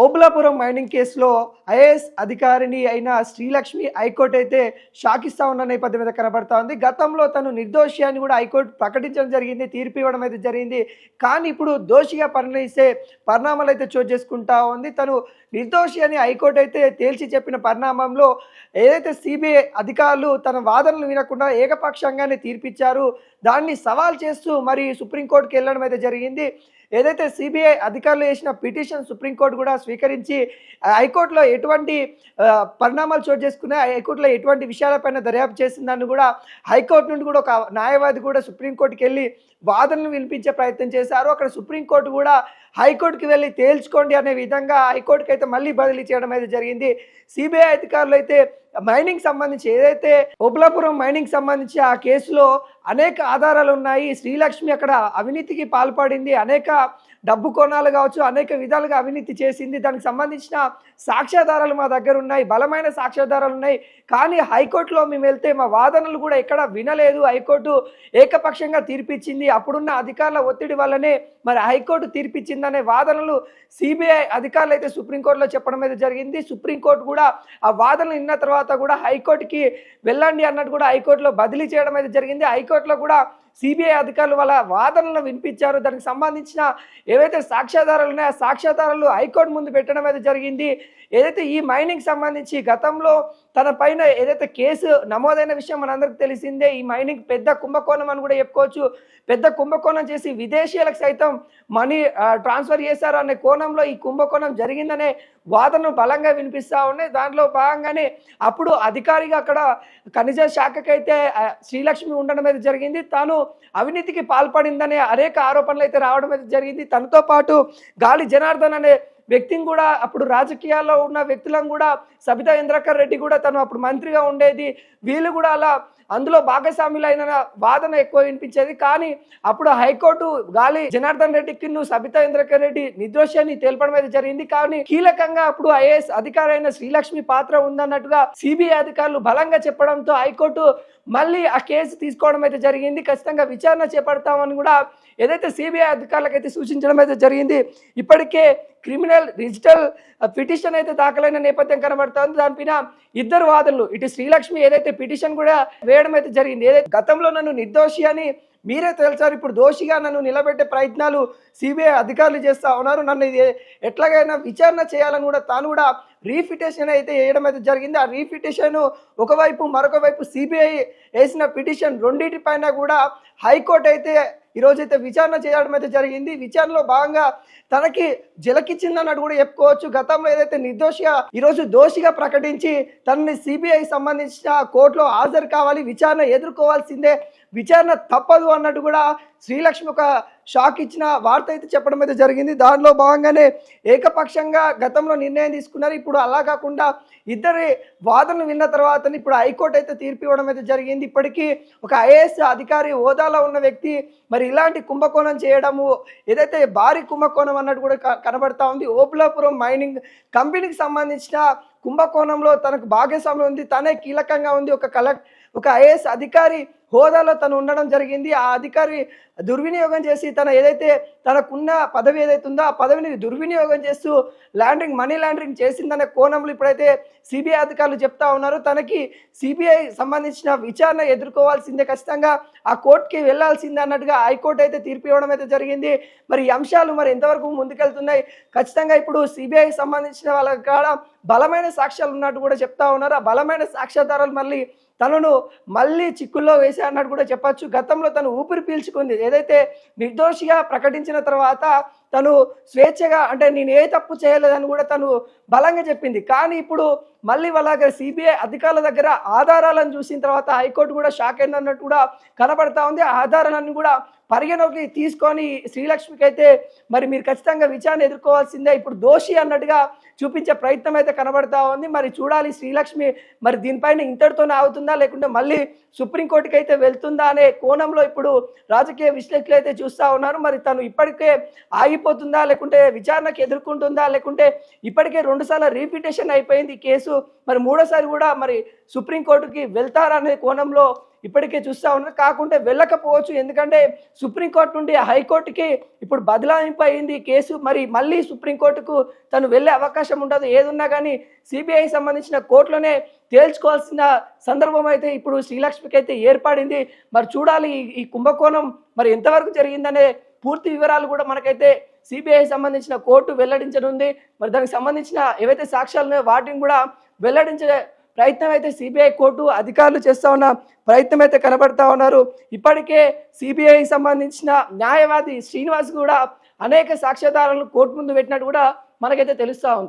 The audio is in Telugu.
ఓబులాపురం మైనింగ్ కేసులో ఐఏఎస్ అధికారిని అయిన శ్రీలక్ష్మి హైకోర్టు అయితే షాక్ ఇస్తా ఉన్న నేపథ్యం మీద కనబడతా ఉంది. గతంలో తను నిర్దోషి అని కూడా హైకోర్టు ప్రకటించడం జరిగింది, తీర్పు ఇవ్వడం అయితే జరిగింది. కానీ ఇప్పుడు దోషిగా పరిణమిస్తే పరిణామాలు అయితే చోటు చేసుకుంటా ఉంది. తను నిర్దోషి అని హైకోర్టు అయితే తేల్చి చెప్పిన పరిణామంలో ఏదైతే సిబిఐ అధికారులు తన వాదనలు వినకుండా ఏకపక్షంగానే తీర్పిచ్చారు, దాన్ని సవాల్ చేస్తూ మరి సుప్రీంకోర్టుకి వెళ్ళడం అయితే జరిగింది. ఏదైతే సిబిఐ అధికారులు చేసిన పిటిషన్ సుప్రీంకోర్టు కూడా స్వీకరించి హైకోర్టులో ఎటువంటి పరిణామాలు చోటు చేసుకున్నాయి, హైకోర్టులో ఎటువంటి విషయాలపైన దర్యాప్తు చేసిందని కూడా హైకోర్టు నుండి కూడా ఒక న్యాయవాది కూడా సుప్రీంకోర్టుకి వెళ్ళి వాదనలు వినిపించే ప్రయత్నం చేశారు. అక్కడ సుప్రీంకోర్టు కూడా హైకోర్టుకి వెళ్ళి తేల్చుకోండి అనే విధంగా హైకోర్టుకి అయితే మళ్ళీ బదిలీ చేయడం అయితే జరిగింది. సిబిఐ అధికారులు అయితే మైనింగ్ సంబంధించి ఏదైతే ఓబులాపురం మైనింగ్ సంబంధించి ఆ కేసులో అనేక ఆధారాలు ఉన్నాయి. శ్రీలక్ష్మి అక్కడ అవినీతికి పాల్పడింది, అనేక డబ్బు కోణాలు కావచ్చు, అనేక విధాలుగా అవినీతి చేసింది. దానికి సంబంధించిన సాక్ష్యాధారాలు మా దగ్గర ఉన్నాయి, బలమైన సాక్ష్యాధారాలు ఉన్నాయి. కానీ హైకోర్టులో మేము వెళ్తే మా వాదనలు కూడా ఎక్కడ వినలేదు, హైకోర్టు ఏకపక్షంగా తీర్పిచ్చింది, అప్పుడున్న అధికారుల ఒత్తిడి వల్లనే మరి హైకోర్టు తీర్పిచ్చిందనే వాదనలు సిబిఐ అధికారులు అయితే సుప్రీంకోర్టులో చెప్పడం అయితే జరిగింది. సుప్రీంకోర్టు కూడా ఆ వాదనలు విన్న తర్వాత కూడా హైకోర్టుకి వెళ్ళండి అన్నట్టు కూడా హైకోర్టులో బదిలీ చేయడం అయితే జరిగింది. హైకోర్టులో కూడా సిబిఐ అధికారులు వాళ్ళ వాదనలను వినిపించారు. దానికి సంబంధించిన ఏవైతే సాక్ష్యాధారాలు ఉన్నాయో ఆ సాక్ష్యాధారాలు హైకోర్టు ముందు పెట్టడం అయితే జరిగింది. ఏదైతే ఈ మైనింగ్ సంబంధించి గతంలో తన పైన ఏదైతే కేసు నమోదైన విషయం మనందరికీ తెలిసిందే. ఈ మైనింగ్ పెద్ద కుంభకోణం అని కూడా చెప్పుకోవచ్చు. పెద్ద కుంభకోణం చేసి విదేశీయులకు సైతం మనీ ట్రాన్స్ఫర్ చేశారు అనే కోణంలో ఈ కుంభకోణం జరిగిందనే వాదనలు బలంగా వినిపిస్తూ ఉన్నాయి. దాంట్లో భాగంగానే అప్పుడు అధికారిగా అక్కడ ఖనిజ శాఖకైతే శ్రీలక్ష్మి ఉండడం అయితే జరిగింది. తాను అవినీతికి పాల్పడిందనే అనేక ఆరోపణలు అయితే రావడం అయితే జరిగింది. తనతో పాటు గాలి జనార్దన్ అనే వ్యక్తిని కూడా అప్పుడు రాజకీయాల్లో ఉన్న వ్యక్తులను కూడా సబితా ఇంద్రాకర్ రెడ్డి కూడా తను అప్పుడు మంత్రిగా ఉండేది, వీళ్ళు కూడా అలా అందులో భాగస్వాములైన వాదన ఎక్కువ వినిపించేది. కానీ అప్పుడు హైకోర్టు గాలి జనార్దన్ రెడ్డికి నువ్వు సబితా ఇంద్రాకర్ రెడ్డి నిర్దోషి అని తెలపడం అయితే జరిగింది. కానీ కీలకంగా అప్పుడు ఐఏఎస్ అధికారి అయిన శ్రీలక్ష్మి పాత్ర ఉందన్నట్టుగా సిబిఐ అధికారులు బలంగా చెప్పడంతో హైకోర్టు మళ్ళీ ఆ కేసు తీసుకోవడం అయితే జరిగింది. ఖచ్చితంగా విచారణ చేపడతామని కూడా ఏదైతే సిబిఐ అధికారులకైతే సూచించడం అయితే జరిగింది. ఇప్పటికే క్రిమినల్ డిజిటల్ పిటిషన్ అయితే దాఖలైన నేపథ్యం కనబడుతుంది. దానిపైన ఇద్దరు వాదనలు, ఇటు శ్రీలక్ష్మి ఏదైతే పిటిషన్ కూడా వేయడం అయితే జరిగింది. ఏదైతే గతంలో నన్ను నిర్దోషి అని మీరే తెలుసారు, ఇప్పుడు దోషిగా నన్ను నిలబెట్టే ప్రయత్నాలు సిబిఐ అధికారులు చేస్తూ ఉన్నారు, నన్ను ఇది ఎట్లాగైనా విచారణ చేయాలని కూడా తాను కూడా రీపిటిషన్ అయితే వేయడం అయితే జరిగింది. ఆ రీపిటిషన్ ఒకవైపు మరొక వైపు సిబిఐ వేసిన పిటిషన్ రెండింటిపైన కూడా హైకోర్టు అయితే ఈరోజైతే విచారణ చేయడం అయితే జరిగింది. విచారణలో భాగంగా తనకి జలకిచ్చిందన్నట్టు కూడా చెప్పుకోవచ్చు. గతంలో ఏదైతే నిర్దోషిగా ఈరోజు దోషిగా ప్రకటించి తనని సిబిఐ సంబంధించిన కోర్టులో హాజరు కావాలి, విచారణ ఎదుర్కోవాల్సిందే, విచారణ తప్పదు అన్నట్టు కూడా శ్రీలక్ష్మి ఒక షాక్ ఇచ్చిన వార్త అయితే చెప్పడం అయితే జరిగింది. దానిలో భాగంగానే ఏకపక్షంగా గతంలో నిర్ణయం తీసుకున్నారు. ఇప్పుడు అలా కాకుండా ఇద్దరి వాదనలు విన్న తర్వాత ఇప్పుడు హైకోర్టు అయితే తీర్పు ఇవ్వడం అయితే జరిగింది. ఇప్పటికీ ఒక ఐఏఎస్ అధికారి హోదాలో ఉన్న వ్యక్తి మరి ఇలాంటి కుంభకోణం చేయడము, ఏదైతే భారీ కుంభకోణం అన్నట్టు కూడా కనబడతా ఉంది. ఓబులాపురం మైనింగ్ కంపెనీకి సంబంధించిన కుంభకోణంలో తనకు భాగస్వామ్యం ఉంది, తనే కీలకంగా ఉంది. ఒక ఐఏఎస్ అధికారి హోదాలో తను ఉండడం జరిగింది. ఆ అధికారి దుర్వినియోగం చేసి ఏదైతే తనకున్న పదవి ఏదైతే ఉందో ఆ పదవిని దుర్వినియోగం చేస్తూ మనీ లాండరింగ్ చేసిందనే కోణంలో ఇప్పుడైతే సిబిఐ అధికారులు చెప్తా ఉన్నారు. తనకి సిబిఐ సంబంధించిన విచారణ ఎదుర్కోవాల్సిందే, ఖచ్చితంగా ఆ కోర్టుకి వెళ్లాల్సిందే అన్నట్టుగా హైకోర్టు అయితే తీర్పు ఇవ్వడం అయితే జరిగింది. మరి ఈ అంశాలు మరి ఎంతవరకు ముందుకెళ్తున్నాయి, ఖచ్చితంగా ఇప్పుడు సిబిఐ సంబంధించిన వాళ్ళ కాడ బలమైన సాక్ష్యాలు ఉన్నట్టు కూడా చెప్తా ఉన్నారు. ఆ బలమైన సాక్ష్యాధారాలు తనను మళ్ళీ చిక్కుల్లో వేసే అన్నట్టు కూడా చెప్పచ్చు. గతంలో తను ఊపిరి పీల్చుకుంది, ఏదైతే నిర్దోషిగా ప్రకటించిన తర్వాత తను స్వేచ్ఛగా అంటే నేను ఏ తప్పు చేయలేదని కూడా తను బలంగా చెప్పింది. కానీ ఇప్పుడు మళ్ళీ వాళ్ళ సిబిఐ అధికారుల దగ్గర ఆధారాలను చూసిన తర్వాత హైకోర్టు కూడా షాక్ అయిందన్నట్టు కూడా కనబడతా ఉంది. ఆ ఆధారాలన్నీ కూడా పరిగణలోకి తీసుకొని శ్రీలక్ష్మికి అయితే మరి మీరు ఖచ్చితంగా విచారణ ఎదుర్కోవాల్సిందే, ఇప్పుడు దోషి అన్నట్టుగా చూపించే ప్రయత్నం అయితే కనబడతా ఉంది. మరి చూడాలి శ్రీలక్ష్మి మరి దీనిపైన ఇంతటితోనే అవుతుందా లేకుంటే మళ్ళీ సుప్రీంకోర్టుకి అయితే వెళ్తుందా అనే కోణంలో ఇప్పుడు రాజకీయ విశ్లేషకులు అయితే చూస్తూ ఉన్నారు. మరి తను ఇప్పటికే ఆగిపోతుందా లేకుంటే విచారణకు ఎదుర్కొంటుందా లేకుంటే ఇప్పటికే 2 సార్లు రీపిటిషన్ అయిపోయింది కేసు, మరి 3వ సారి కూడా మరి సుప్రీంకోర్టుకి వెళ్తారనే కోణంలో ఇప్పటికే చూస్తూ ఉన్నారు. కాకుంటే వెళ్ళకపోవచ్చు, ఎందుకంటే సుప్రీంకోర్టు నుండి హైకోర్టుకి ఇప్పుడు బదలాయింపు అయింది కేసు. మరి మళ్ళీ సుప్రీంకోర్టుకు తను వెళ్ళే అవకాశం ఉండదు. ఏదున్నా కానీ సిబిఐ సంబంధించిన కోర్టులోనే తేల్చుకోవాల్సిన సందర్భం అయితే ఇప్పుడు శ్రీలక్ష్మికి అయితే ఏర్పడింది. మరి చూడాలి ఈ కుంభకోణం మరి ఎంతవరకు జరిగిందనే పూర్తి వివరాలు కూడా మనకైతే సిబిఐ సంబంధించిన కోర్టు వెల్లడించనుంది. మరి దానికి సంబంధించిన ఏవైతే సాక్ష్యాలు ఉన్నాయో వాటిని కూడా వెల్లడించే ప్రయత్నం అయితే సిబిఐ కోర్టు అధికారులు చేస్తూ ఉన్న ప్రయత్నం అయితే కనబడతా ఉన్నారు. ఇప్పటికే సిబిఐ సంబంధించిన న్యాయవాది శ్రీనివాస్ కూడా అనేక సాక్ష్యాధారాలను కోర్టు ముందు పెట్టినట్టు కూడా మనకైతే తెలుస్తూ ఉంది.